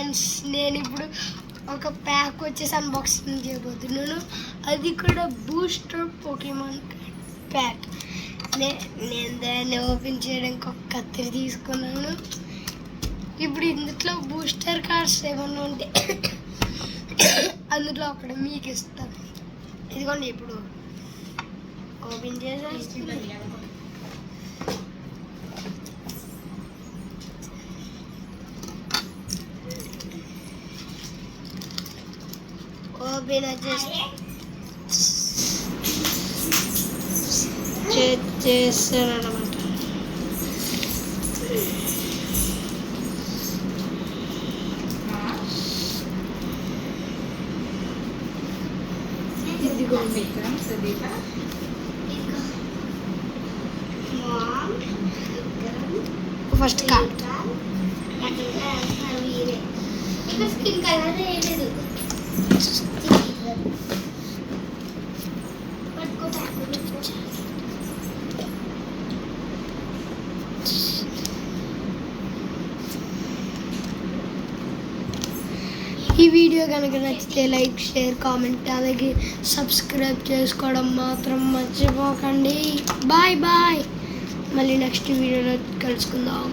Friends, నేను ఇప్పుడు ఒక ప్యాక్ వచ్చేసి అన్బాక్సింగ్ చేయబోతున్నాను. అది కూడా బూస్టర్ పోకీమాన్ ప్యాక్. నేను దాన్ని ఓపెన్ చేయడానికి ఒక కత్తిరి తీసుకున్నాను. ఇప్పుడు ఇందులో బూస్టర్ కార్డ్స్ ఏమన్నా ఉంటే అందులో అక్కడ మీకు ఇస్తాను. ఇదిగోండి, ఇప్పుడు ఓపెన్ చేసేస్తున్నాను. ఓపెన్ చేస్తానమాట. ఫస్ట్ కార్డ్ స్కిన్ కలర్ వేయలేదు. ఈ వీడియో కనుక నచ్చితే లైక్, షేర్, కామెంట్, అలాగే సబ్స్క్రైబ్ చేసుకోవడం మాత్రం మర్చిపోకండి. Bye bye. మళ్ళీ నెక్స్ట్ వీడియోలో కలుసుకుందాం.